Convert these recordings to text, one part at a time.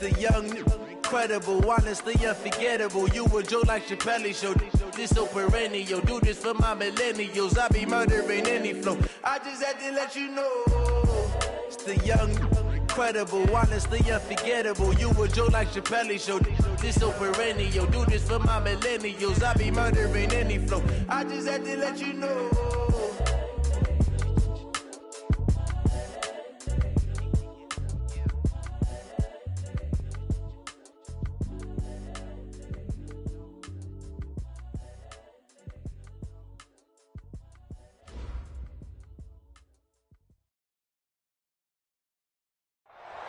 The young, incredible, honestly unforgettable. You a joke like Chappelle Show. This so perennial. Do this for my millennials. I be murdering any flow. I just had to let you know. It's the young, incredible, honestly unforgettable. You a joke like Chappelle Show. This so perennial. Do this for my millennials. I be murdering any flow. I just had to let you know.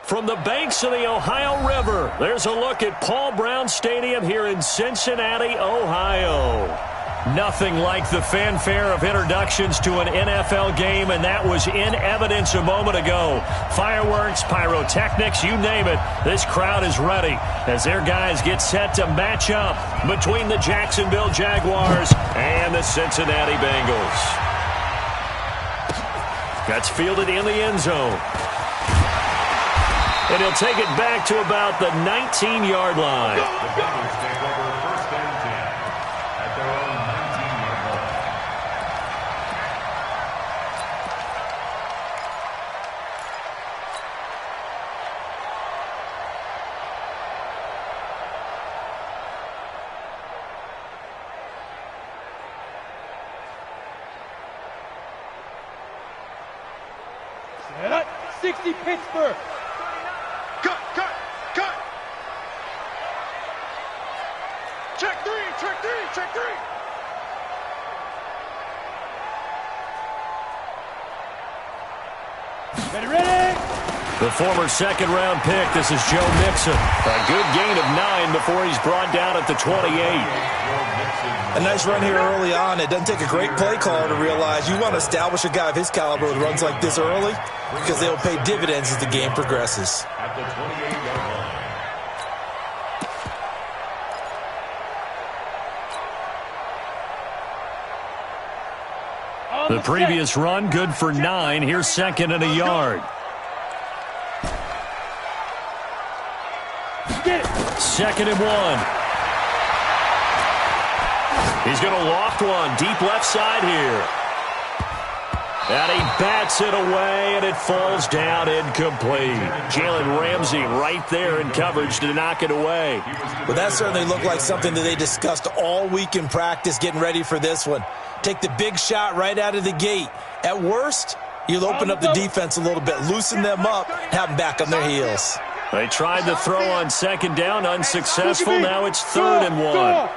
From the banks of the Ohio River, there's a look at Paul Brown Stadium here in Cincinnati, Ohio. Nothing like the fanfare of introductions to an NFL game, and that was in evidence a moment ago. Fireworks, pyrotechnics, you name it. This crowd is ready as their guys get set to match up between the Jacksonville Jaguars and the Cincinnati Bengals. That's fielded in the end zone. And he'll take it back to about the 19-yard line. The Bengals take over 1st and 10 at their own 19-yard line. Set up, 60 Pittsburgh. Cut! Check three! Ready! The former second-round pick, this is Joe Mixon. A good gain of 9 before he's brought down at the 28. A nice run here early on. It doesn't take a great play caller to realize you want to establish a guy of his caliber with runs like this early because they'll pay dividends as the game progresses. At the 28-yard line. The previous run, good for 9. Here's second and a yard. Second and 1. He's going to loft one deep left side here. And he bats it away, and it falls down incomplete. Jalen Ramsey right there in coverage to knock it away. Well, that certainly looked like something that they discussed all week in practice getting ready for this one. Take the big shot right out of the gate. At worst, you'll open up the defense a little bit, loosen them up, have them back on their heels. They tried the throw on second down, unsuccessful. Now it's 3rd and 1.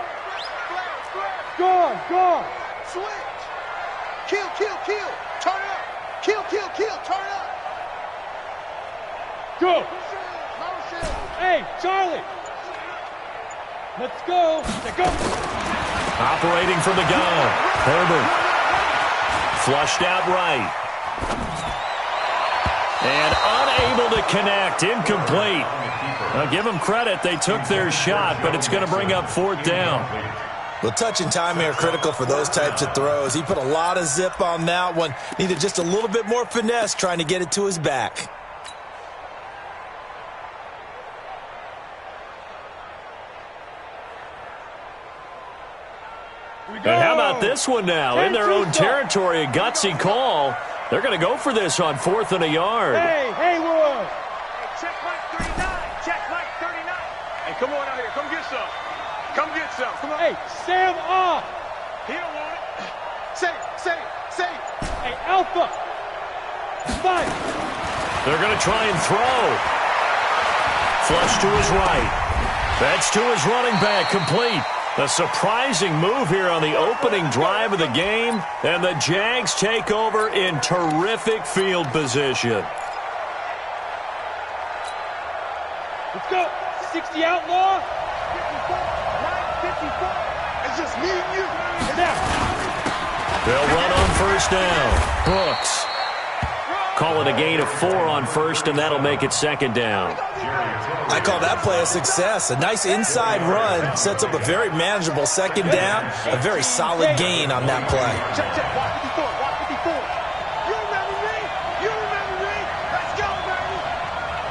Go! Switch! Kill! Turn up! Kill! Turn up! Go! Hey, Charlie! Let's go! Operating from the gun. Herbert. Flushed out right. And unable to connect. Incomplete. Now give them credit. They took their shot, but it's going to bring up 4th down. Well, touch and timing are critical for those types of throws. He put a lot of zip on that one. Needed just a little bit more finesse trying to get it to his back. And how about this one now? In their own territory, a gutsy call. They're going to go for this on 4th and a yard. Hey, Haywood! Hey, check Mike 39! Hey, come on out here. Come get some. Come on. Hey, Sam off! He don't want it. Say. Hey, Alpha! Fight! They're going to try and throw. Flush to his right. That's to his running back, complete. A surprising move here on the opening drive of the game, and the Jags take over in terrific field position. Let's go! 60 outlaw! 54. It's just me and you. They'll run on 1st down. Brooks. Call it a gain of 4 on 1st, and that'll make it 2nd down. I call that play a success. A nice inside run sets up a very manageable 2nd down. A very solid gain on that play. Check. Walk 54. You remember me? Let's go, baby.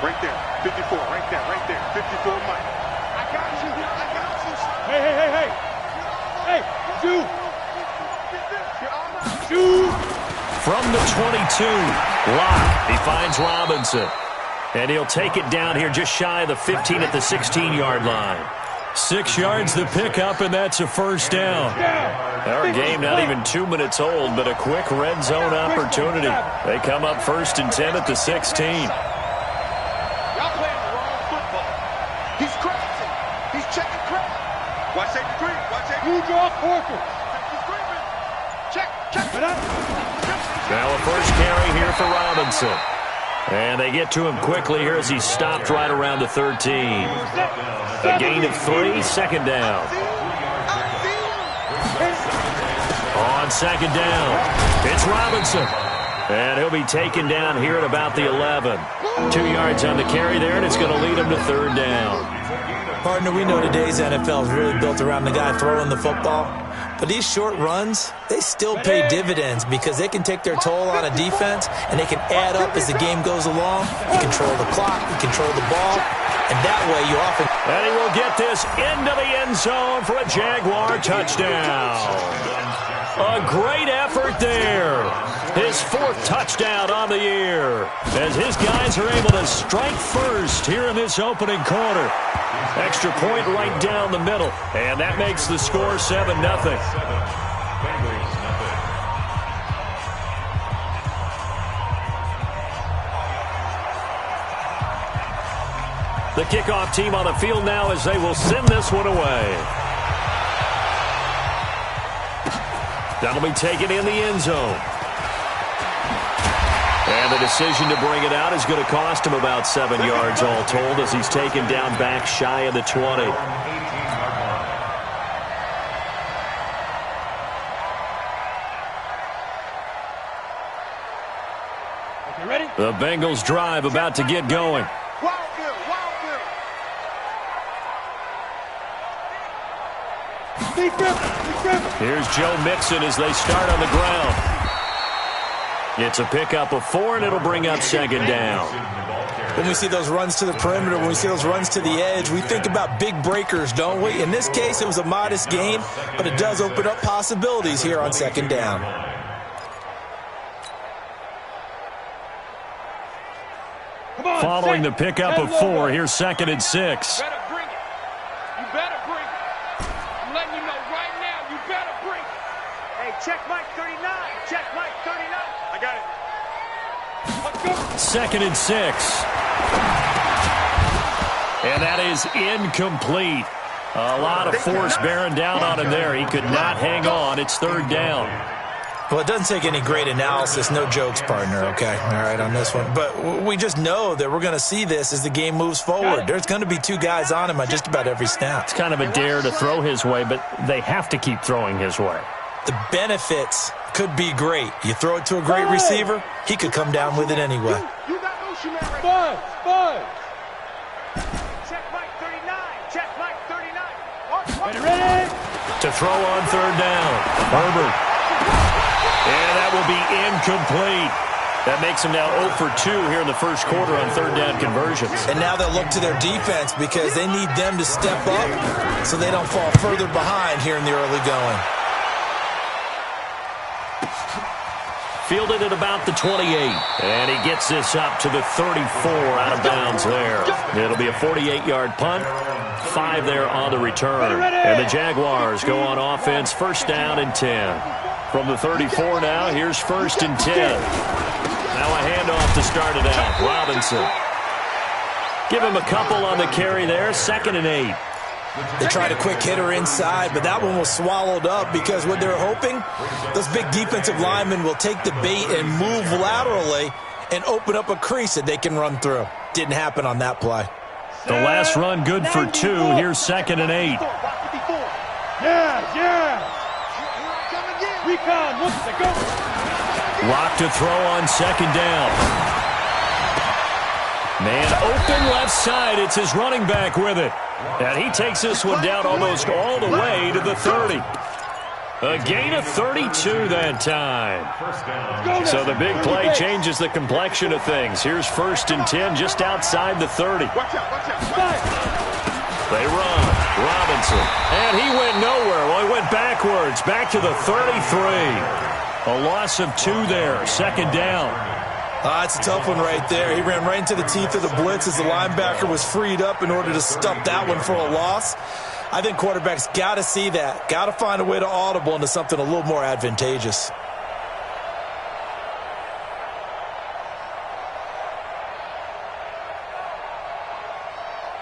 Right there. 54. 54, right there, 54 Mike. I got you. Hey. Hey, shoot. Shoot. From the 22, Locke, he finds Robinson. And he'll take it down here just shy of the 15 at the 16-yard line. 6 yards the pickup, and that's a first down. Our game not even 2 minutes old, but a quick red zone opportunity. They come up 1st and 10 at the 16. Y'all playing the wrong football. He's crossing. He's checking crap. Watch safety three. Watch safety. You draw quarters. Check. Now a first carry here for Robinson. And they get to him quickly here as he stopped right around the 13. A gain of 3, second down. On second down, it's Robinson. And he'll be taken down here at about the 11. 2 yards on the carry there, and it's going to lead him to third down. Partner, we know today's NFL is really built around the guy throwing the football. But these short runs, they still pay dividends because they can take their toll on a defense, and they can add up as the game goes along. You control the clock, you control the ball, and that way you often... And he will get this into the end zone for a Jaguar touchdown. A great effort there. His 4th touchdown on the year as his guys are able to strike first here in this opening quarter. Extra point right down the middle, and that makes the score 7-0. The kickoff team on the field now as they will send this one away. That'll be taken in the end zone. And the decision to bring it out is going to cost him about 7 yards all told as he's taken down back shy of the 20. You ready? The Bengals drive about to get going. Here's Joe Mixon as they start on the ground. It's a pickup of 4, and it'll bring up second down. When we see those runs to the perimeter, when we see those runs to the edge, we think about big breakers, don't we? In this case, it was a modest gain, but it does open up possibilities here on second down. Following the pickup of 4, here's 2nd and 6. You better bring it. I'm letting you know right now, you better bring it. Hey, check Mike 39. Check Mike 39. I got it. Let's go. 2nd and 6. And that is incomplete. A lot of force bearing down on him there. He could not hang on. It's third down. Well, it doesn't take any great analysis. No jokes, partner, okay? All right, on this one. But we just know that we're going to see this as the game moves forward. There's going to be 2 guys on him on just about every snap. It's kind of a dare to throw his way, but they have to keep throwing his way. The benefits could be great. You throw it to a great receiver, he could come down with it anyway. You got motion man right Buzz. Check Mike 39. Check Mike 39. Ready? To throw on third down. Herbert. And that will be incomplete. That makes them now 0 for 2 here in the first quarter on third down conversions. And now they'll look to their defense because they need them to step up so they don't fall further behind here in the early going. Fielded at about the 28. And he gets this up to the 34 out of bounds there. It'll be a 48-yard punt. 5 there on the return. And the Jaguars go on offense, first down and 10. From the 34 now, here's 1st and 10. Now a handoff to start it out. Robinson. Give him a couple on the carry there. 2nd and 8. They tried a quick hitter inside, but that one was swallowed up because what they're hoping, those big defensive linemen will take the bait and move laterally and open up a crease that they can run through. Didn't happen on that play. The last run good for 2. Here's 2nd and 8. Yeah. Recon, what's the go? Lock to throw on second down. Man open left side. It's his running back with it. And he takes this one down almost all the way to the 30. A gain of 32 that time. So the big play changes the complexion of things. Here's 1st and 10 just outside the 30. They run. Robinson. And he went nowhere. Well, he went backwards. Back to the 33. A loss of 2 there. 2nd down. It's a tough one right there. He ran right into the teeth of the blitz as the linebacker was freed up in order to stuff that one for a loss. I think quarterbacks got to see that. Got to find a way to audible into something a little more advantageous.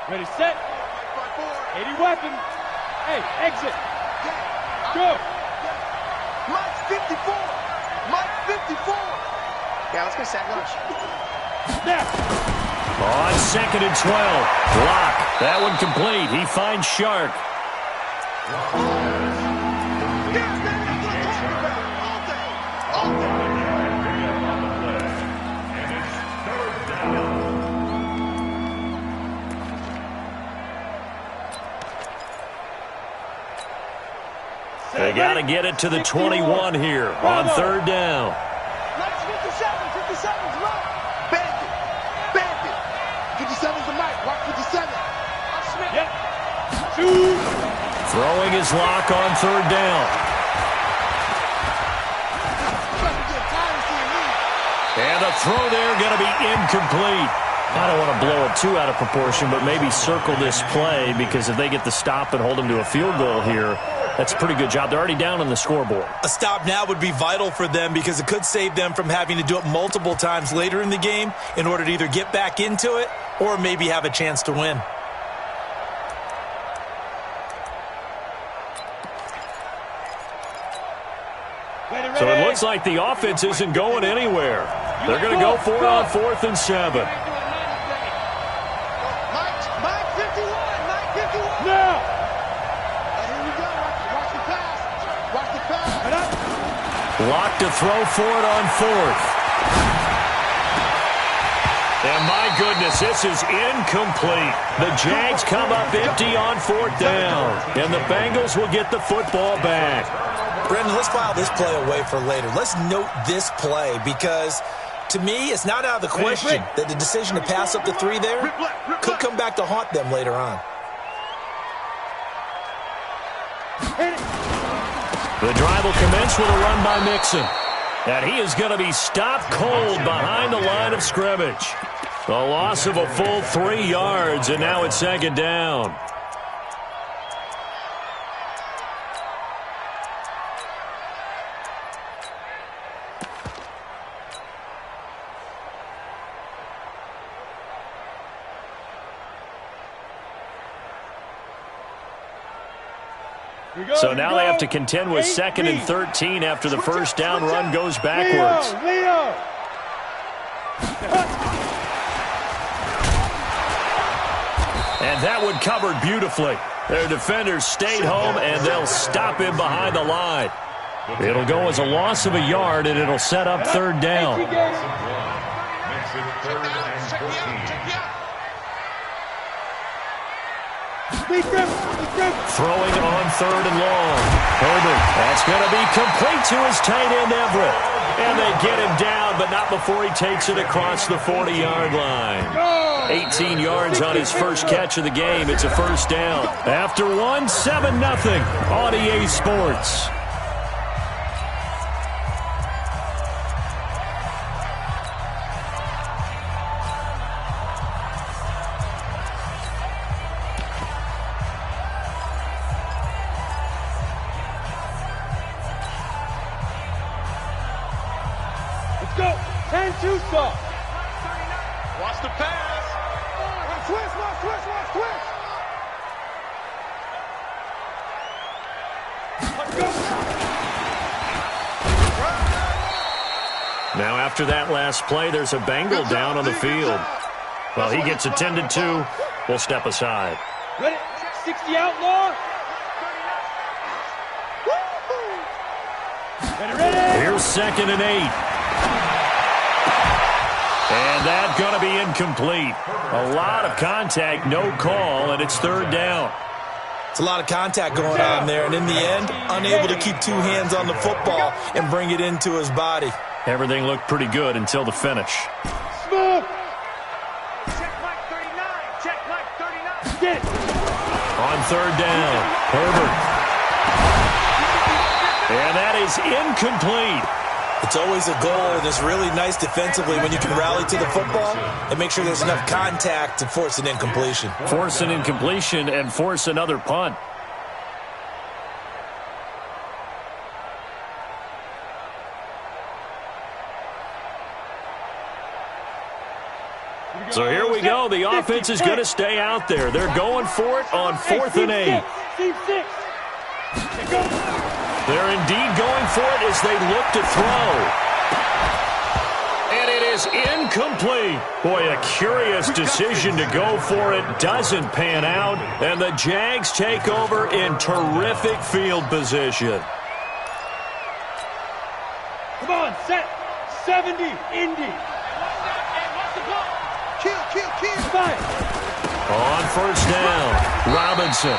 Ready, set. 80 weapon. Hey, exit. Go. Mike's 54. Mike's 54. Yeah, let's go sack lunch. Snap. On 2nd and 12. Block. That one complete. He finds Shark. They got to get it to the 21 here on 3rd down. 57's right. Bandit. Bandit. 57's the mic. Watch 57. Yep. Shoot. Throwing his lock on 3rd down. And the throw there going to be incomplete. I don't want to blow it too out of proportion, but maybe circle this play because if they get the stop and hold them to a field goal here, that's a pretty good job. They're already down on the scoreboard. A stop now would be vital for them because it could save them from having to do it multiple times later in the game in order to either get back into it or maybe have a chance to win. So it looks like the offense isn't going anywhere. They're going to go for it on 4th and 7. Mike 51. Mike 51. Now. Here we go. Watch the pass. Watch the pass. Lock to throw for it on 4th. And my goodness, this is incomplete. The Jags come up empty on 4th down. And the Bengals will get the football back. Brendan, let's file this play away for later. Let's note this play because, to me, it's not out of the question that the decision to pass up the 3 there could come back to haunt them later on. The drive will commence with a run by Mixon. And he is going to be stopped cold behind the line of scrimmage. A loss of a full 3 yards, and now it's 2nd down. So now they have to contend with 2nd and 13 after the 1st down run goes backwards. Leo. And that one covered beautifully. Their defenders stayed home, and they'll stop him behind the line. It'll go as a loss of a yard, and it'll set up 3rd down. Makes it 3rd and 14. Throwing on 3rd and long. Herbert, that's going to be complete to his tight end Everett. And they get him down, but not before he takes it across the 40-yard line. 18 yards on his first catch of the game. It's a 1st down. After one, 7-0 on EA Sports. Watch the pass. Watch twist. Now after that last play, there's a Bengal down on the field. Well, he gets attended to. We'll step aside. Ready? 60 outlaw. Ready. Here's 2nd and 8. And that's going to be incomplete. A lot of contact, no call, and it's 3rd down. It's a lot of contact going on there, and in the end, unable to keep two hands on the football and bring it into his body. Everything looked pretty good until the finish. Smoke! Check Mike 39. Check Mike 39. Get it! On third down, Herbert. And that is incomplete. It's always a goal, and it's really nice defensively when you can rally to the football and make sure there's enough contact to force an incompletion. Force an incompletion and force another punt. So here we go. The offense is going to stay out there. They're going for it on 4th and 8. Team 6. They're indeed going for it as they look to throw. And it is incomplete. Boy, a curious decision to go for it. Doesn't pan out. And the Jags take over in terrific field position. Come on, set. 70, Indy. Kill. Fine. On first down, Robinson.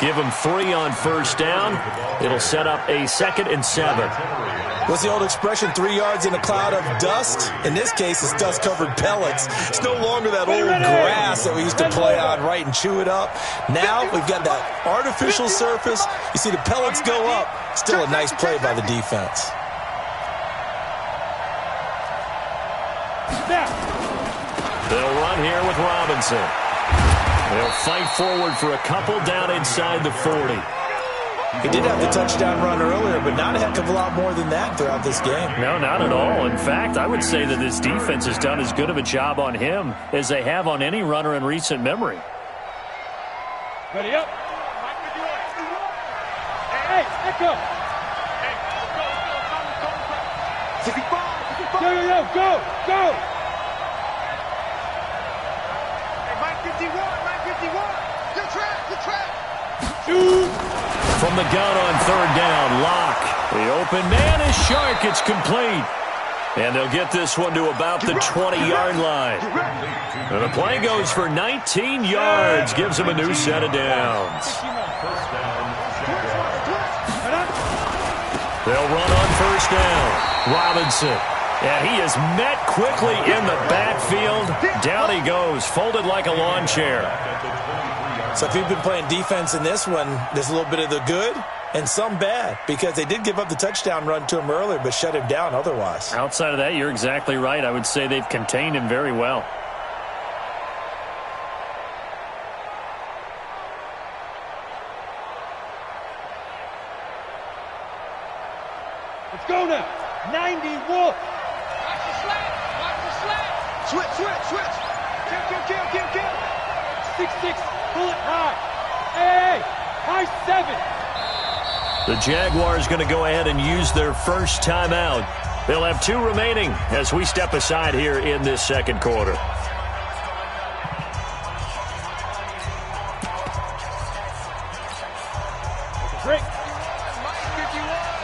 Give him 3 on first down. It'll set up a 2nd and 7. What's the old expression, 3 yards in a cloud of dust? In this case, it's dust-covered pellets. It's no longer that old grass that we used to play on, right, and chew it up. Now we've got that artificial surface. You see the pellets go up. Still a nice play by the defense. They'll run here with Robinson. They'll fight forward for a couple down inside the 40. He did have the touchdown run earlier, but not a heck of a lot more than that throughout this game. No, not at all. In fact, I would say that this defense has done as good of a job on him as they have on any runner in recent memory. Ready up. Hey, Echo. Go. Good track. Shoot. From the gun on third down, Locke. The open man is Shark. It's complete. And they'll get this one to about the 20-yard line. And the play goes for 19 yards. Gives them a new set of downs. They'll run on first down. Robinson. And he is met quickly in the backfield. Down he goes, folded like a lawn chair. So if you've been playing defense in this one, there's a little bit of the good and some bad, because they did give up the touchdown run to him earlier but shut him down otherwise. Outside of that, you're exactly right. I would say they've contained him very well. Let's go now. 90 Wolf. Watch the slant. Switch. Kill. 6-6. Pull it high. Hey. High 7. The Jaguars going to go ahead and use their first timeout. They'll have 2 remaining as we step aside here in this second quarter. Break.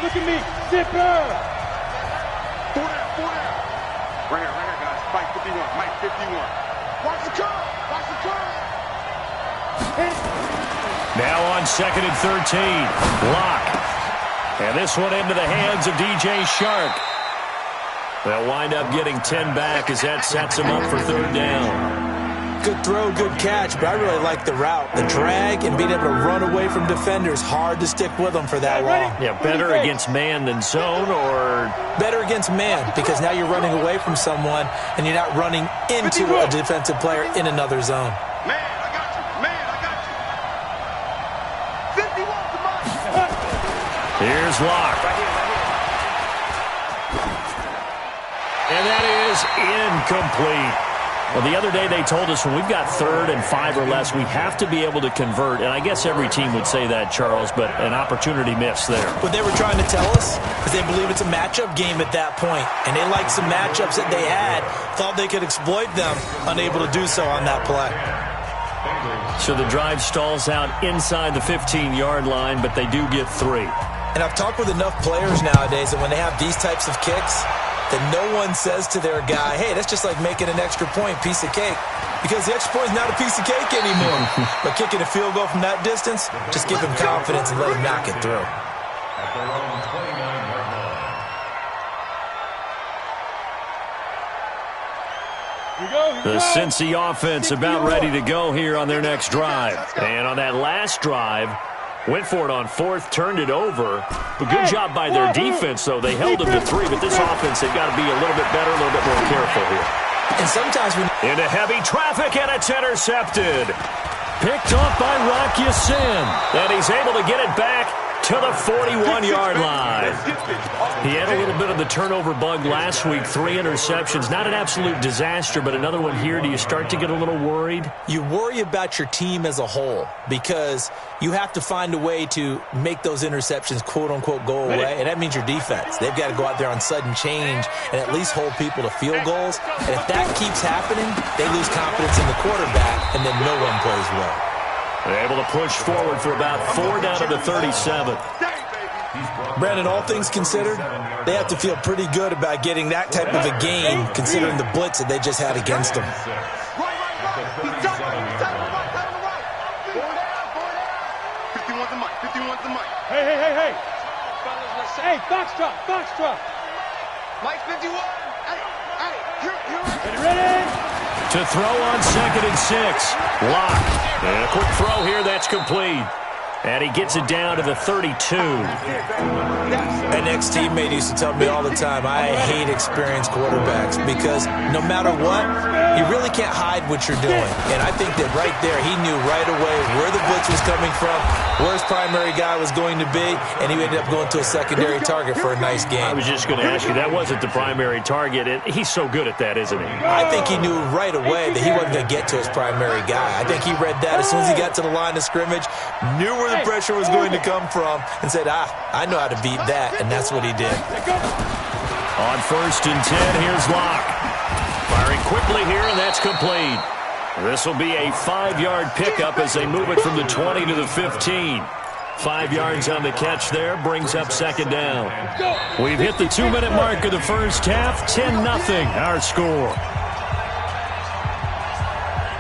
Look at me. Zipper. 4 down. Right here, guys. Mike 51. Watch the curve. Now on 2nd and 13. Locke. And this one into the hands of DJ Shark. They'll wind up getting 10 back as that sets them up for third down. Good throw, good catch, but I really like the route. The drag and being able to run away from defenders, hard to stick with them for that long. Yeah, better against man than zone, or? Better against man, because now you're running away from someone and you're not running into a defensive player in another zone. Man, I got you. 51 to Mike. Here's Locke. And that is incomplete. Well, the other day they told us when we've got 3rd and 5 or less, we have to be able to convert. And I guess every team would say that, Charles, but an opportunity missed there. What they were trying to tell us is they believe it's a matchup game at that point. And they liked some matchups that they had, thought they could exploit them, unable to do so on that play. So the drive stalls out inside the 15-yard line, but they do get 3. And I've talked with enough players nowadays that when they have these types of kicks, that no one says to their guy, hey, that's just like making an extra point, piece of cake. Because the extra point is not a piece of cake anymore. But kicking a field goal from that distance, just give him confidence and let him knock it through. At their own 29-yard line. The Cincy offense about ready to go here on their next drive. And on that last drive, went for it on fourth, turned it over. But good job by their defense, though. They held them to 3, but this offense, they've got to be a little bit better, a little bit more careful here. And sometimes into heavy traffic, and it's intercepted. Picked off by Rock Ya-Sin. And he's able to get it back to the 41-yard line. He had a little bit of the turnover bug last week, 3 interceptions. Not an absolute disaster, but another one here. Do you start to get a little worried? You worry about your team as a whole because you have to find a way to make those interceptions, quote-unquote, go away, and that means your defense. They've got to go out there on sudden change and at least hold people to field goals. And if that keeps happening, they lose confidence in the quarterback, and then no one plays well. They're able to push forward for about 4 down to the 37. Brandon, all things considered, they have to feel pretty good about getting that type of a game considering the blitz that they just had against them. 51's the mic. 51's the mic. Hey. Hey, Foxtrot. Mike 51. Hey, you're Ready? To throw on 2nd and 6. Lock. And a quick throw here, that's complete. And he gets it down to the 32. An ex-teammate used to tell me all the time, I hate experienced quarterbacks because no matter what, you really can't hide what you're doing. And I think that right there, he knew right away where the blitz was coming from, where his primary guy was going to be, and he ended up going to a secondary target for a nice game. I was just going to ask you, that wasn't the primary target. And he's so good at that, isn't he? I think he knew right away that he wasn't going to get to his primary guy. I think he read that as soon as he got to the line of scrimmage, knew where the pressure was going to come from, and said, I know how to beat that, and that's what he did. On 1st and 10, here's Locke. Firing quickly here, and that's complete. This will be a 5-yard pickup as they move it from the 20 to the 15. 5 yards on the catch there, brings up 2nd down. We've hit the 2-minute mark of the first half, 10-0 our score.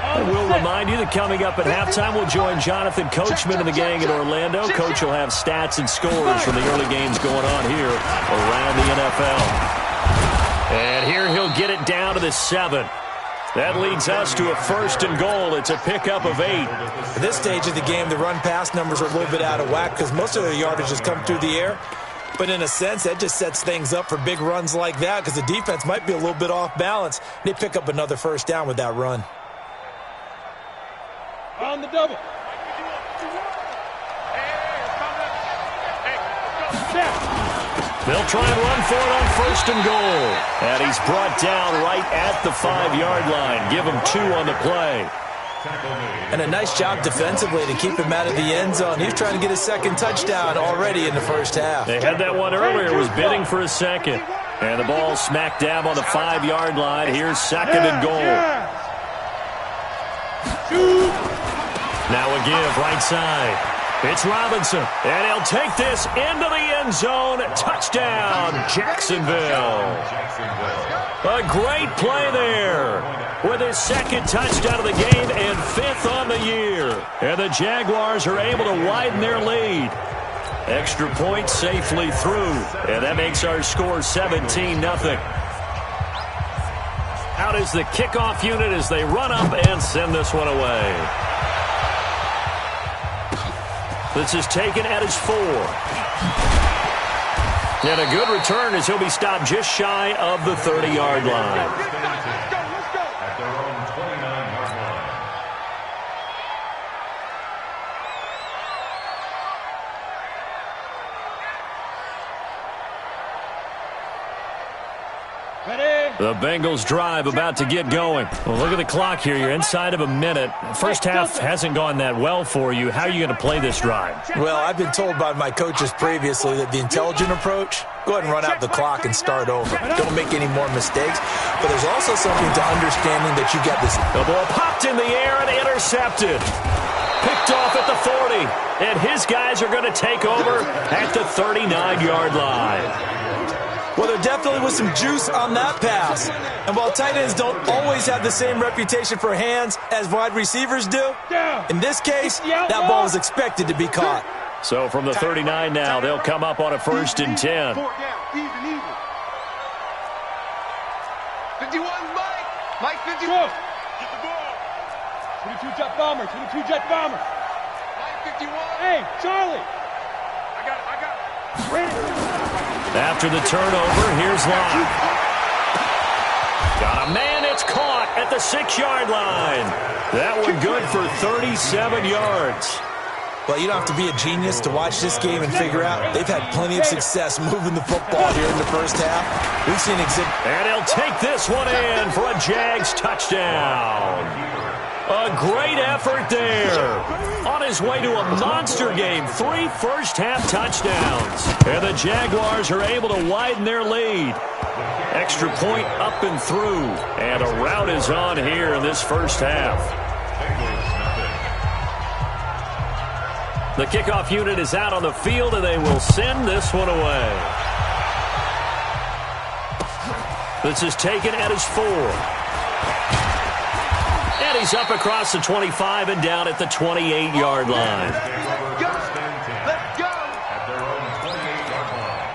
And we'll remind you that coming up at halftime, we'll join Jonathan Coachman and the gang in Orlando. Coach will have stats and scores from the early games going on here around the NFL. And here he'll get it down to the 7. That leads us to a 1st and goal. It's a pickup of 8. At this stage of the game, the run-pass numbers are a little bit out of whack because most of their yardage has come through the air. But in a sense, that just sets things up for big runs like that because the defense might be a little bit off balance. They pick up another 1st down with that run. On the double. They'll try and run for it on 1st and goal. And he's brought down right at the 5-yard line. Give him 2 on the play. And a nice job defensively to keep him out of the end zone. He's trying to get his 2nd touchdown already in the first half. They had that one earlier, was bidding for a 2nd. And the ball smack dab on the 5-yard line. Here's 2nd and goal. Now a give right side. It's Robinson, and he'll take this into the end zone. Touchdown, Jacksonville. A great play there with his 2nd touchdown of the game and 5th on the year. And the Jaguars are able to widen their lead. Extra point safely through, and that makes our score 17-0. Out is the kickoff unit as they run up and send this one away. This is taken at his 4. And a good return as he'll be stopped just shy of the 30-yard line. At their own 29-yard line. The Bengals drive about to get going. Well, look at the clock here. You're inside of a minute. First half hasn't gone that well for you. How are you going to play this drive? Well, I've been told by my coaches previously that the intelligent approach, go ahead and run out the clock and start over. Don't make any more mistakes. But there's also something to understanding that you got this. The ball popped in the air and intercepted. Picked off at the 40. And his guys are going to take over at the 39-yard line. Well, there definitely was some juice on that pass. And while tight ends don't always have the same reputation for hands as wide receivers do, in this case, that ball was expected to be caught. So from the 39 now, they'll come up on a 1st and 10. 51, Mike. Mike, 51. Get the ball. 22 jet bomber, 22 jet bomber. Mike, 51. Hey, Charlie. I got it. After the turnover, here's Locke. Got a man, it's caught at the 6-yard line. That one good for 37 yards. Well, you don't have to be a genius to watch this game and figure out they've had plenty of success moving the football here in the first half. We've seen exhibit. And he'll take this one in for a Jags touchdown. A great effort there. On his way to a monster game, 3 first-half touchdowns. And the Jaguars are able to widen their lead. Extra point up and through. And a rout is on here in this first half. The kickoff unit is out on the field, and they will send this one away. This is taken at his 4. And he's up across the 25 and down at the 28-yard line. Let's go. At their own 28-yard line.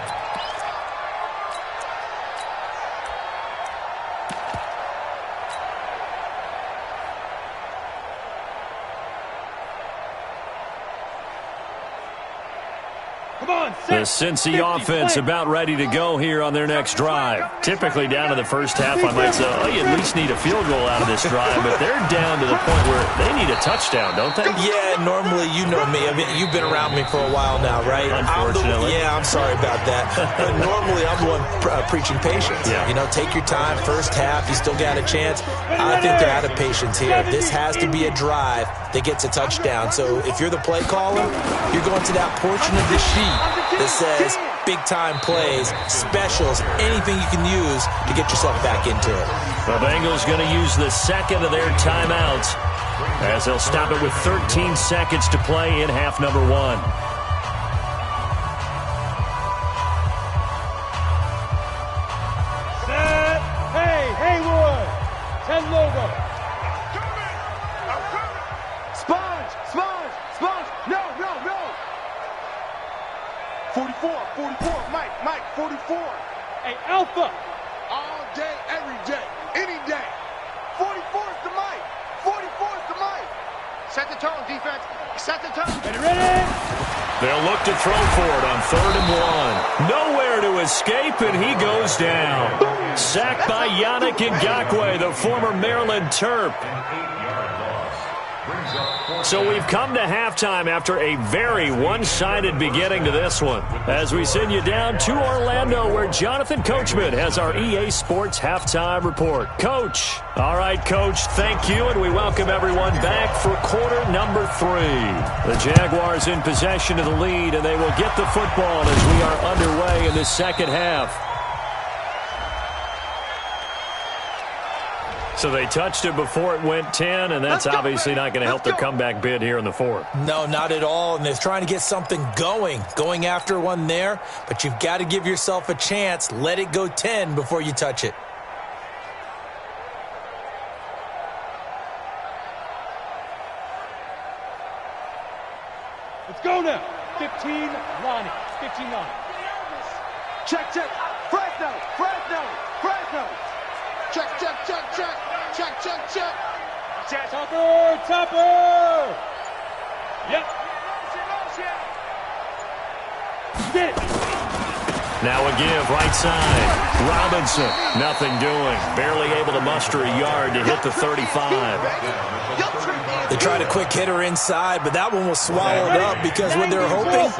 Come on, The Cincy offense about ready to go here on their next drive. Typically down to the first half, I might say, oh, you at least need a field goal out of this drive, but they're down to the point where they need a touchdown, don't they? Yeah, normally, you know me. I mean, you've been around me for a while now, right? Unfortunately. I'm sorry about that. But normally, I'm the one preaching patience. Yeah. You know, take your time, first half, you still got a chance. I think they're out of patience here. This has to be a drive that gets a touchdown. So if you're the play caller, you're going to that portion of the sheet that says big-time plays, specials, anything you can use to get yourself back into it. The Bengals going to use the second of their timeouts as they'll stop it with 13 seconds to play in half number 1. Set. Hey, Haywood. 10 logo. I'm coming. Sponge. No. 44, Mike, 44. Hey, Alpha. All day, every day, any day. 44 is the Mike. 44 is the Mike. Set the tone, defense. Set the tone. Ready? They'll look to throw for it on 3rd and 1. Nowhere to escape, and he goes down. Sacked by Yannick Ngakoue, the former Maryland Terp. So we've come to halftime after a very one-sided beginning to this one. As we send you down to Orlando, where Jonathan Coachman has our EA Sports Halftime Report. Coach. All right, Coach, thank you, and we welcome everyone back for quarter number 3. The Jaguars in possession of the lead, and they will get the football as we are underway in the second half. So they touched it before it went 10, and that's obviously not going to help their comeback bid here in the 4th. No, not at all, and they're trying to get something going after one there, but you've got to give yourself a chance. Let it go 10 before you touch it. Let's go now. 15, Lonnie. 15, Lonnie. Check. Fresno. Check. Topper. Yep. Get it. Now a give, right side. Robinson, nothing doing. Barely able to muster a yard to hit the 35. They tried a quick hitter inside, but that one was swallowed up because when they're hoping,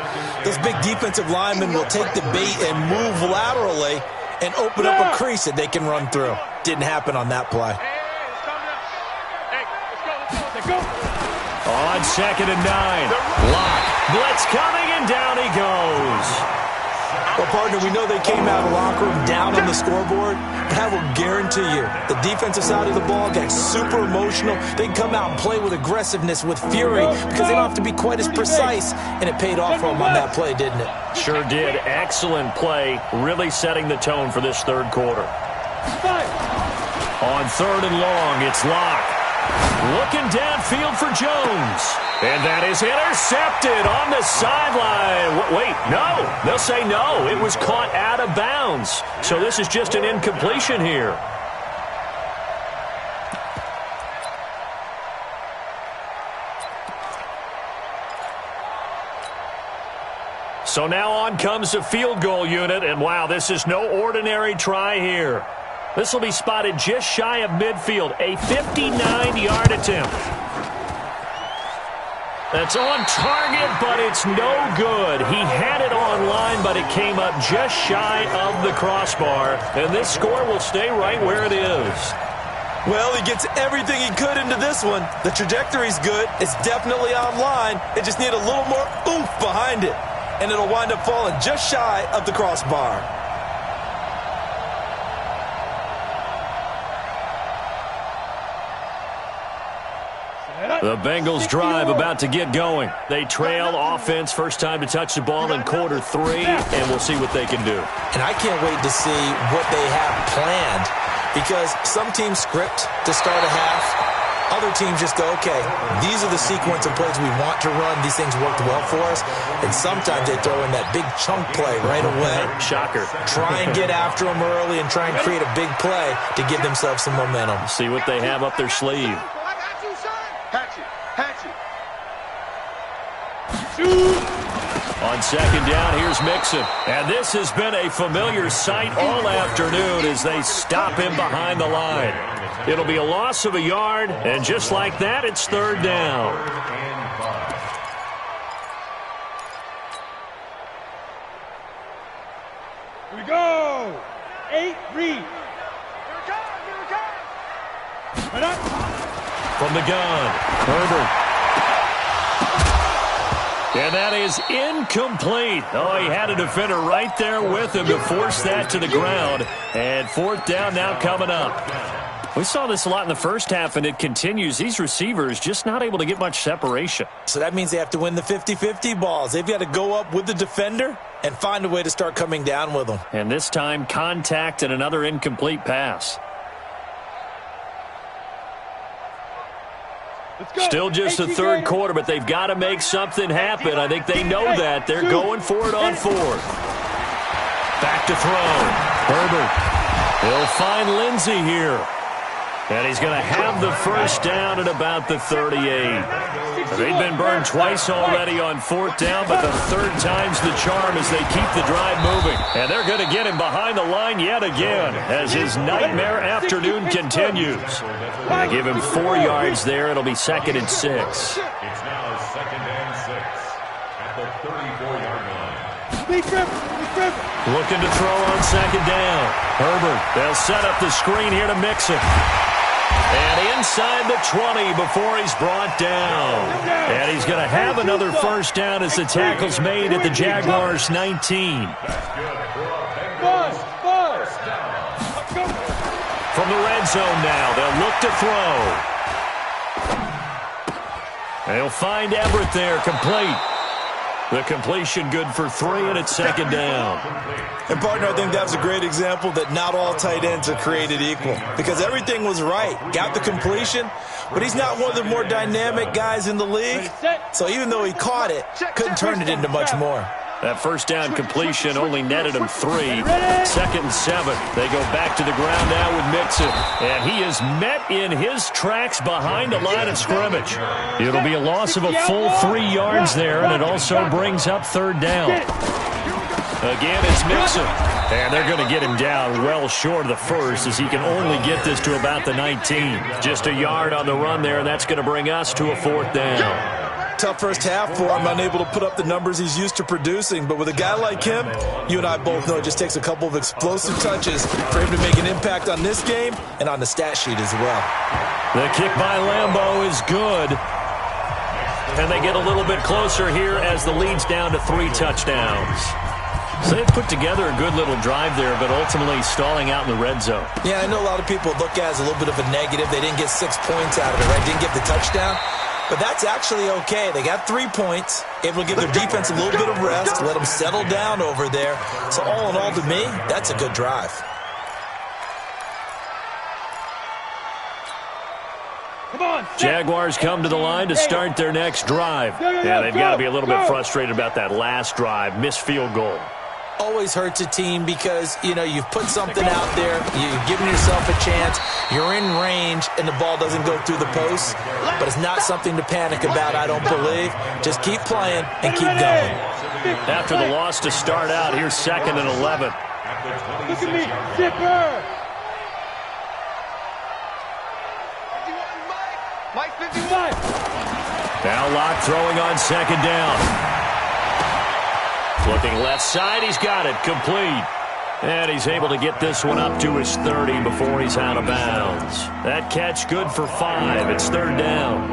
those big defensive linemen will take the bait and move laterally and open up a crease that they can run through. Didn't happen on that play. On 2nd and 9. Lock. Blitz coming, and down he goes. Well, partner, we know they came out of the locker room down on the scoreboard, but I will guarantee you the defensive side of the ball got super emotional. They can come out and play with aggressiveness, with fury, because they don't have to be quite as precise, and it paid off for them on that play, didn't it? Sure did. Excellent play, really setting the tone for this third quarter. On third and long, it's Locke. Looking downfield for Jones. And that is intercepted on the sideline. Wait, no. They'll say no. It was caught out of bounds. So this is just an incompletion here. So now on comes the field goal unit. And wow, this is no ordinary try here. This will be spotted just shy of midfield. A 59-yard attempt. That's on target, but it's no good. He had it on line, but it came up just shy of the crossbar. And this score will stay right where it is. Well, he gets everything he could into this one. The trajectory's good. It's definitely on line. They just need a little more oomph behind it. And it'll wind up falling just shy of the crossbar. The Bengals drive about to get going. They trail offense, first time to touch the ball in quarter 3, and we'll see what they can do. And I can't wait to see what they have planned, because some teams script to start a half. Other teams just go, okay, these are the sequence of plays we want to run. These things worked well for us. And sometimes they throw in that big chunk play right away. Shocker. Try and get after them early and try and create a big play to give themselves some momentum. See what they have up their sleeve. On second down, here's Mixon. And this has been a familiar sight all afternoon as they stop him behind the line. It'll be a loss of a yard, and just like that, it's third down. Here we go. 8, read. From the gun, Herbert. And that is incomplete. Oh, he had a defender right there with him to force that to the ground. And fourth down now coming up. We saw this a lot in the first half, and it continues. These receivers just not able to get much separation. So that means they have to win the 50-50 balls. They've got to go up with the defender and find a way to start coming down with them. And this time, contact and another incomplete pass. Still just the third quarter, but they've got to make something happen. I think they know that. They're going for it on fourth. Back to throw. Herbert. He'll find Lindsey here. And he's going to have the first down at about the 38. They've been burned twice already on fourth down, but the third time's the charm as they keep the drive moving. And they're going to get him behind the line yet again as his nightmare afternoon continues. They give him 4 yards there. It'll be second and 6. It's now second and 6 at the 34-yard line. Looking to throw on second down. Herbert, they'll set up the screen here to Mixon. And inside the 20 before he's brought down. And he's going to have another first down as the tackle's made at the Jaguars' 19. From the red zone now, they'll look to throw. They'll find Everett there, complete. The completion good for 3, and it's second down. And, partner, I think that was a great example that not all tight ends are created equal, because everything was right. Got the completion, but he's not one of the more dynamic guys in the league. So even though he caught it, couldn't turn it into much more. That first down completion only netted him 3. Second and 7. They go back to the ground now with Mixon. And he is met in his tracks behind the line of scrimmage. It'll be a loss of a full 3 yards there, and it also brings up third down. Again, it's Mixon. And they're going to get him down well short of the first as he can only get this to about the 19. Just a yard on the run there, and that's going to bring us to a fourth down. Tough first half for him, unable to put up the numbers he's used to producing. But with a guy like him, you and I both know it just takes a couple of explosive touches for him to make an impact on this game and on the stat sheet as well. The kick by Lambeau is good. And they get a little bit closer here as the lead's down to 3 touchdowns. So they put together a good little drive there, but ultimately stalling out in the red zone. Yeah, I know a lot of people look at it as a little bit of a negative. They didn't get 6 points out of it, right? Didn't get the touchdown. But that's actually okay. They got 3 points, able to give their defense a little bit of rest, let them settle down over there. So all in all, to me, that's a good drive. Jaguars come to the line to start their next drive. Yeah, they've got to be a little bit frustrated about that last drive. Missed field goal. Always hurts a team because, you know, you've put something out there, you've given yourself a chance, you're in range, and the ball doesn't go through the post. But it's not something to panic about, I don't believe. Just keep playing and keep going. After the loss to start out, here's 2nd and 11. Look at me, zipper! Mike 51. Now Locke throwing on 2nd down. Looking left side, he's got it, complete. And he's able to get this one up to his 30 before he's out of bounds. That catch good for 5. It's 3rd down.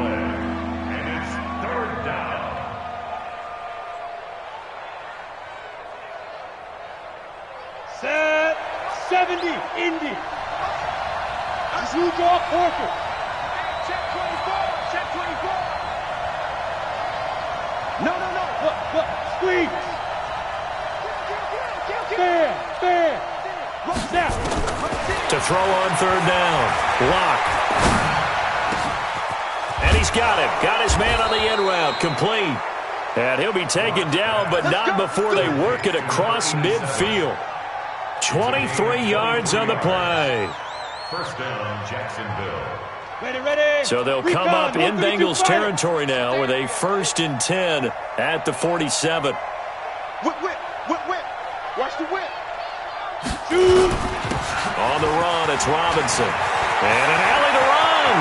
And it's 3rd down. Set 70, Indy. You draw Porter. Check 24. Check 24. No. Look, squeeze. Fair. Snap. To throw on 3rd down. Locke. And he's got it. Got his man on the end route. Complete. And he'll be taken down, but not before they work it across midfield. 23 yards on the play. 1st down, Jacksonville. Ready. So they'll come up in Bengals territory now with a 1st and 10 at the 47. Whip. Watch the whip. On the run, it's Robinson. And an alley to run.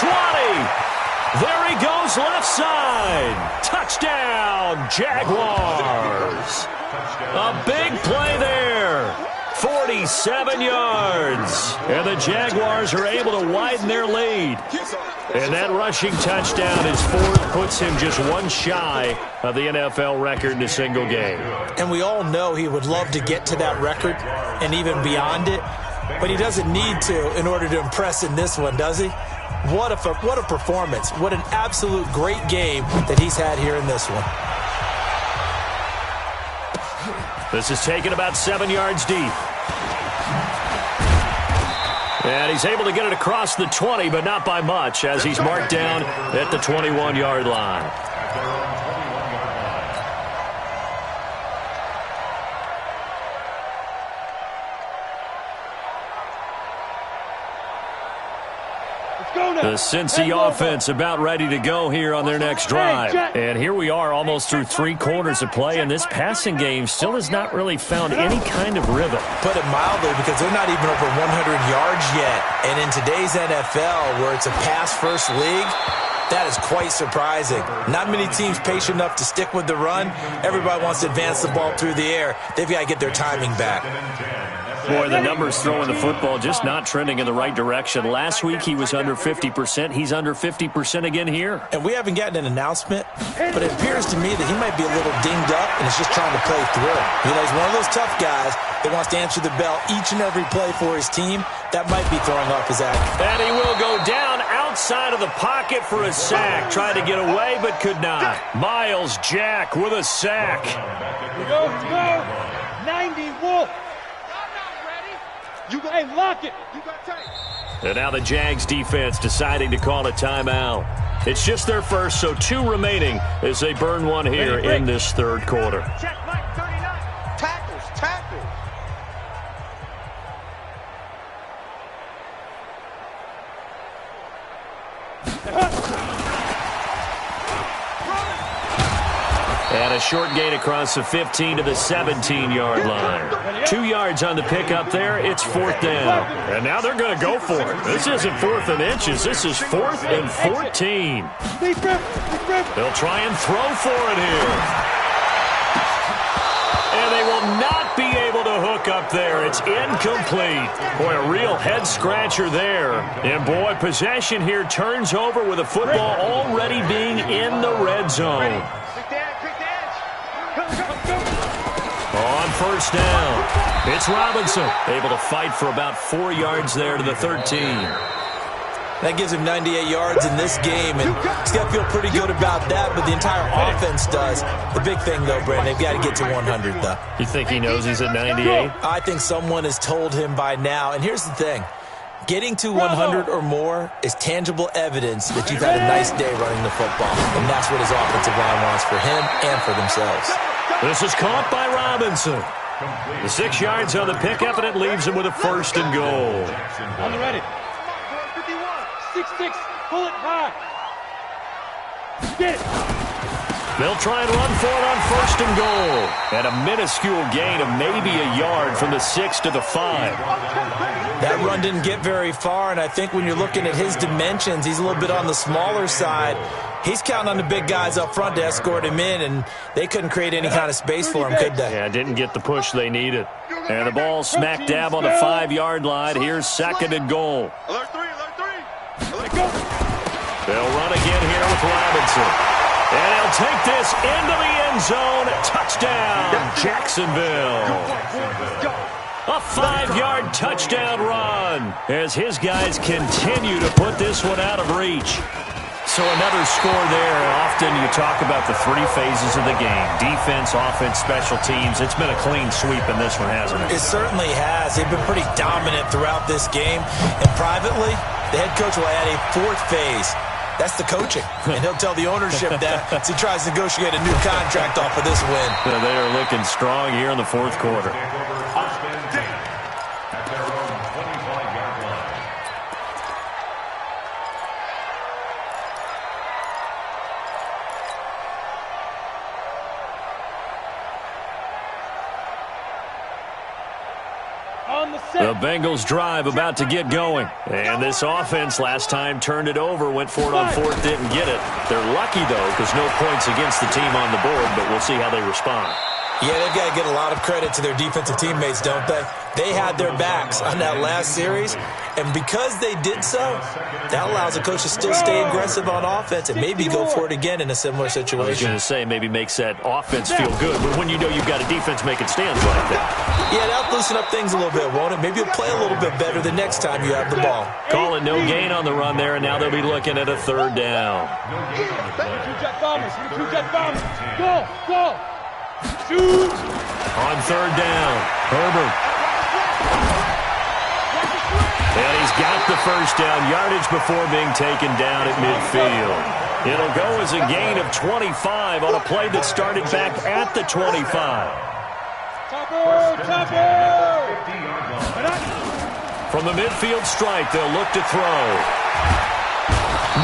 20. There he goes left side. Touchdown, Jaguars. A big play there. 47 yards. And the Jaguars are able to widen their lead. And that rushing touchdown is 4th, puts him just one shy of the NFL record in a single game. And we all know he would love to get to that record and even beyond it, but he doesn't need to in order to impress in this one, does he? What a performance. What an absolute great game that he's had here in this one. This is taken about 7 yards deep. And he's able to get it across the 20, but not by much, as he's marked down at the 21-yard line. The Cincy offense about ready to go here on their next drive. And here we are almost through 3 quarters of play, and this passing game still has not really found any kind of rhythm. Put it mildly, because they're not even over 100 yards yet. And in today's NFL, where it's a pass-first league, that is quite surprising. Not many teams patient enough to stick with the run. Everybody wants to advance the ball through the air. They've got to get their timing back. Boy, the numbers throwing the football just not trending in the right direction. Last week he was under 50%. He's under 50% again here. And we haven't gotten an announcement, but it appears to me that he might be a little dinged up and is just trying to play through. You know, he's one of those tough guys that wants to answer the bell each and every play for his team. That might be throwing off his act. And he will go down outside of the pocket for a sack. Tried to get away, but could not. Miles Jack with a sack. Here we go. 90 Wolf. Hey, lock it. You got tape. And now the Jags defense deciding to call a timeout. It's just their first, so 2 remaining as they burn one here in this 3rd quarter. Check Mike 39. Tackles. And a short gain across the 15 to the 17-yard line. 2 yards on the pickup there. It's 4th down. And now they're going to go for it. This isn't 4th and inches. This is 4th and 14. They'll try and throw for it here. And they will not be able to hook up there. It's incomplete. Boy, a real head-scratcher there. And, boy, possession here turns over with the football already being in the red zone. Quick edge. On first down. It's Robinson, able to fight for about 4 yards there to the 13. That gives him 98 yards in this game, and he's got to feel pretty good about that, but the entire offense does. The big thing, though, Brandon, they've got to get to 100, though. You think he knows he's at 98? I think someone has told him by now, and here's the thing. Getting to 100 or more is tangible evidence that you've had a nice day running the football, and that's what his offensive line wants for him and for themselves. This is caught by Robinson. The 6 yards on the pickup, and it leaves him with a first and goal. On the ready. 6-6, pull it high. Get it. They'll try and run for it on first and goal. And a minuscule gain of maybe a yard from the 6 to the 5. That run didn't get very far, and I think when you're looking at his dimensions, he's a little bit on the smaller side. He's counting on the big guys up front to escort him in, and they couldn't create any kind of space for him, could they? Yeah, didn't get the push they needed. And the ball smack dab on the 5-yard line. Here's second and goal. Alert 3, alert 3. Alert go. They'll run again here with Robinson. And he'll take this into the end zone. Touchdown, Jacksonville. A 5-yard touchdown run as his guys continue to put this one out of reach. So another score there. Often you talk about the 3 phases of the game. Defense, offense, special teams. It's been a clean sweep in this one, hasn't it? It certainly has. They've been pretty dominant throughout this game. And privately, the head coach will add a 4th phase. That's the coaching. And he'll tell the ownership that as he tries to negotiate a new contract off of this win. They are looking strong here in the 4th quarter. The Bengals drive about to get going. And this offense last time turned it over, went for it on 4th, didn't get it. They're lucky, though, because no points against the team on the board, but we'll see how they respond. Yeah, they've got to get a lot of credit to their defensive teammates, don't they? They had their backs on that last series, and because they did so, that allows the coach to still stay aggressive on offense and maybe go for it again in a similar situation. I was going to say maybe makes that offense feel good, but when you know you've got a defense making stands like that. Yeah, that'll loosen up things a little bit, won't it? Maybe you'll play a little bit better the next time you have the ball. Call it no gain on the run there, and now they'll be looking at a 3rd down. Go, go. Shoot. On 3rd down, Herbert. And he's got the first down, yardage before being taken down at midfield. It'll go as a gain of 25 on a play that started back at the 25. From the midfield strike, they'll look to throw.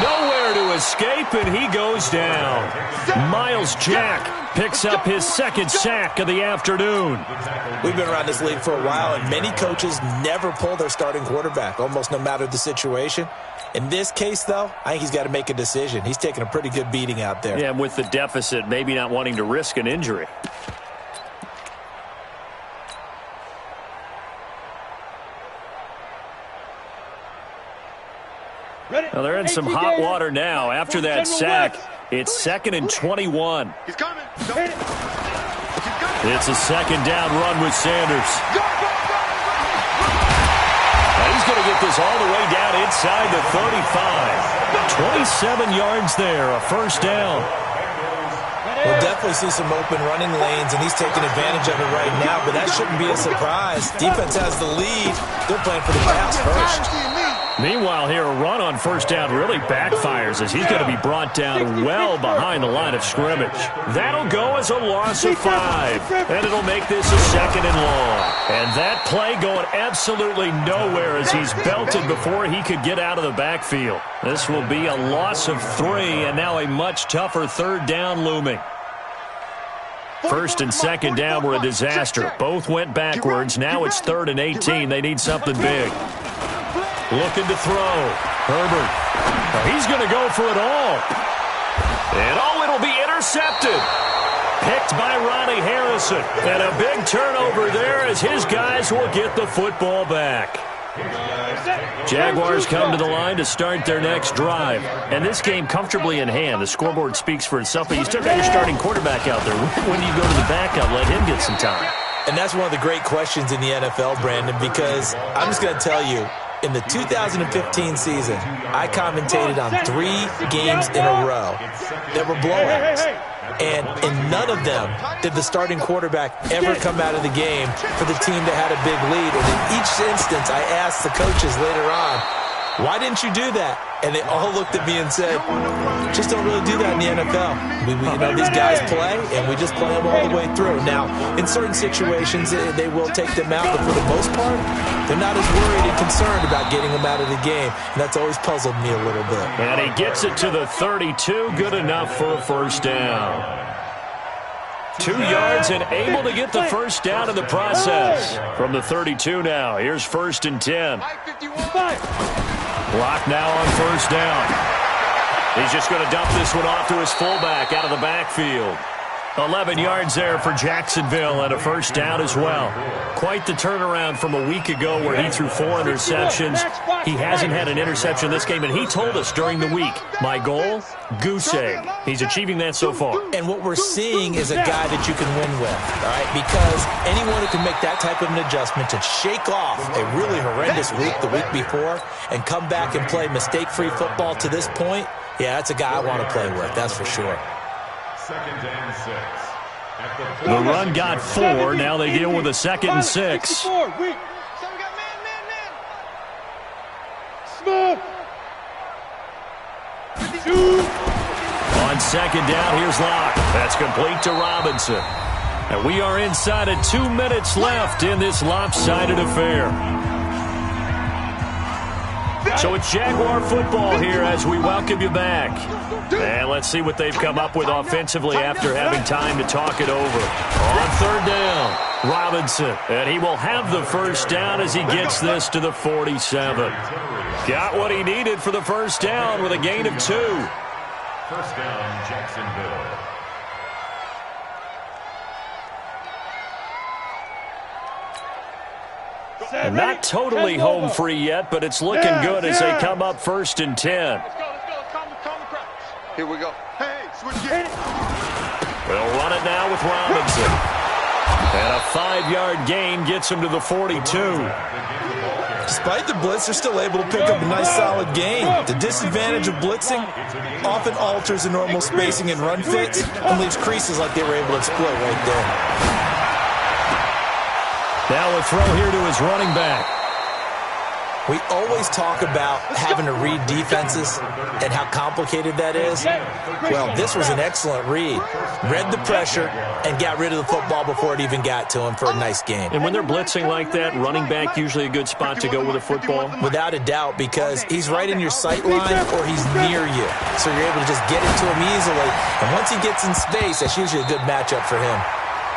Nowhere to escape, and he goes down. Miles Jack picks up his 2nd sack of the afternoon. We've been around this league for a while, and many coaches never pull their starting quarterback, almost no matter the situation. In this case, though, I think he's got to make a decision. He's taking a pretty good beating out there. Yeah, with the deficit, maybe not wanting to risk an injury. Well, they're in some hot water now. After that sack, it's 2nd and 21. He's coming. It's a 2nd down run with Sanders. Now he's going to get this all the way down inside the 35. 27 yards there, a first down. We'll definitely see some open running lanes, and he's taking advantage of it right now, but that shouldn't be a surprise. Defense has the lead. They're playing for the pass first. Meanwhile, here, a run on first down really backfires as he's going to be brought down well behind the line of scrimmage. That'll go as a loss of 5, and it'll make this a 2nd and long. And that play going absolutely nowhere as he's belted before he could get out of the backfield. This will be a loss of 3, and now a much tougher 3rd down looming. 1st and 2nd down were a disaster. Both went backwards. Now it's 3rd and 18. They need something big. Looking to throw. Herbert. He's going to go for it all. And it'll be intercepted. Picked by Ronnie Harrison. And a big turnover there as his guys will get the football back. Jaguars come to the line to start their next drive. And this game comfortably in hand. The scoreboard speaks for itself, but you still got your starting quarterback out there. When do you go to the backup, let him get some time? And that's one of the great questions in the NFL, Brandon, because I'm just going to tell you, in the 2015 season, I commentated on 3 games in a row that were blowouts. And in none of them did the starting quarterback ever come out of the game for the team that had a big lead. And in each instance, I asked the coaches later on, why didn't you do that? And they all looked at me and said, just don't really do that in the NFL. These guys play, and we just play them all the way through. Now, in certain situations, they will take them out, but for the most part, they're not as worried and concerned about getting them out of the game. And that's always puzzled me a little bit. And he gets it to the 32, good enough for a first down. 2 yards and able to get the first down in the process. From the 32 now, here's 1st and 10. Block now on first down. He's just going to dump this one off to his fullback out of the backfield. 11 yards there for Jacksonville and a first down as well. Quite the turnaround from a week ago where he threw 4 interceptions. He hasn't had an interception this game, and he told us during the week, my goal, goose egg. He's achieving that so far. And what we're seeing is a guy that you can win with, all right? Because anyone who can make that type of an adjustment to shake off a really horrendous week the week before and come back and play mistake-free football to this point, yeah, that's a guy I want to play with, that's for sure. 2nd and 6. The run got 4. Now they deal with a 2nd and 6. Smooth. On 2nd down, here's Locke. That's complete to Robinson. And we are inside of 2 minutes left in this lopsided affair. So it's Jaguar football here as we welcome you back. And let's see what they've come up with offensively after having time to talk it over. On 3rd down, Robinson. And he will have the first down as he gets this to the 47. Got what he needed for the first down with a gain of 2. First down, Jacksonville. And not totally home free yet, but it's looking good as they come up 1st and 10. Let's go. Calm the crowd. Here we go. Hey, switch gears. They'll run it now with Robinson. And a 5-yard gain gets him to the 42. Despite the blitz, they're still able to pick up a nice solid gain. The disadvantage of blitzing often alters the normal spacing and run fits and leaves creases like they were able to exploit right there. Now a throw here to his running back. We always talk about having to read defenses and how complicated that is. Well, this was an excellent read. Read the pressure and got rid of the football before it even got to him for a nice gain. And when they're blitzing like that, running back usually a good spot to go with a football? Without a doubt, because he's right in your sight line or he's near you. So you're able to just get it to him easily. And once he gets in space, that's usually a good matchup for him.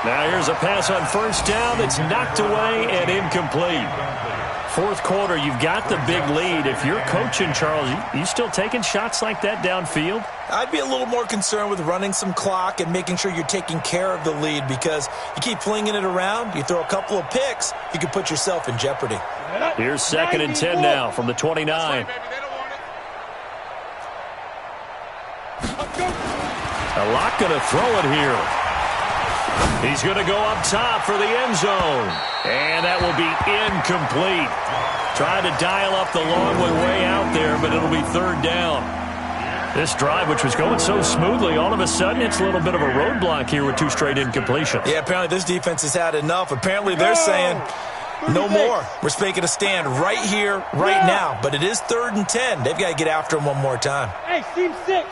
Now here's a pass on first down that's knocked away and incomplete. 4th quarter, you've got the big lead. If you're coaching, Charles, you still taking shots like that downfield? I'd be a little more concerned with running some clock and making sure you're taking care of the lead, because you keep flinging it around, you throw a couple of picks, you can put yourself in jeopardy. Here's 2nd and 10 now from the 29. A lot going to throw it here. He's going to go up top for the end zone. And that will be incomplete. Trying to dial up the long way out there, but it'll be 3rd down. This drive, which was going so smoothly, all of a sudden it's a little bit of a roadblock here with 2 straight incompletions. Yeah, apparently this defense has had enough. Apparently they're saying no more. We're making a stand right here, right now. But it is 3rd and 10. They've got to get after him one more time. Hey, seam 6.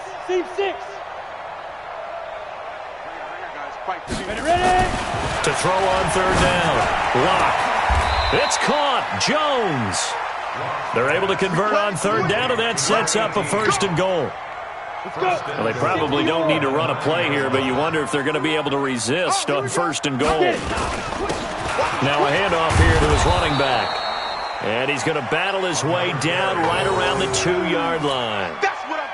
Ready? To throw on 3rd down. Locke. It's caught. Jones. They're able to convert on 3rd down, and that sets up a 1st and goal. Well, they probably don't need to run a play here, but you wonder if they're going to be able to resist on 1st and goal. Now a handoff here to his running back. And he's going to battle his way down right around the 2-yard line.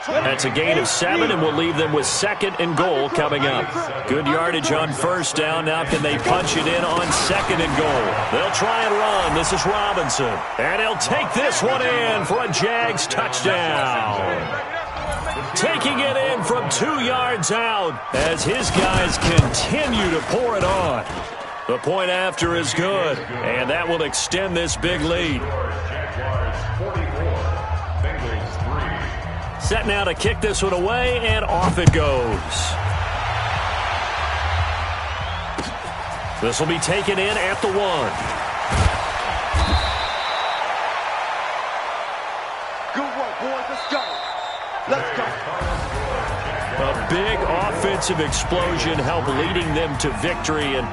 That's a gain of 7, and will leave them with 2nd and goal coming up. Good yardage on first down. Now can they punch it in on 2nd and goal? They'll try and run. This is Robinson. And he'll take this one in for a Jags touchdown. Taking it in from 2 yards out as his guys continue to pour it on. The point after is good, and that will extend this big lead. Set now to kick this one away, and off it goes. This will be taken in at the 1. Good work, boys. Let's go. Let's go. A big offensive explosion helped leading them to victory, and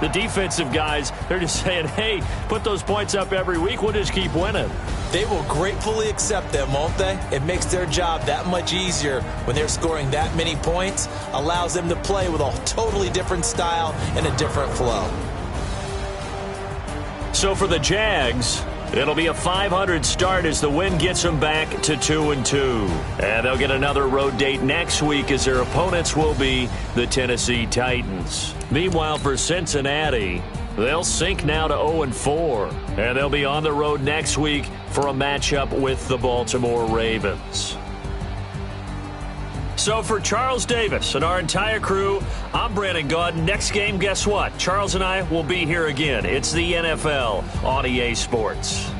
the defensive guys, they're just saying, hey, put those points up every week. We'll just keep winning. They will gratefully accept them, won't they? It makes their job that much easier when they're scoring that many points. Allows them to play with a totally different style and a different flow. So for the Jags, it'll be a 500 start as the win gets them back to 2-2. And they'll get another road date next week as their opponents will be the Tennessee Titans. Meanwhile, for Cincinnati, they'll sink now to 0-4. And they'll be on the road next week for a matchup with the Baltimore Ravens. So for Charles Davis and our entire crew, I'm Brandon Gaud. Next game, guess what? Charles and I will be here again. It's the NFL on EA Sports.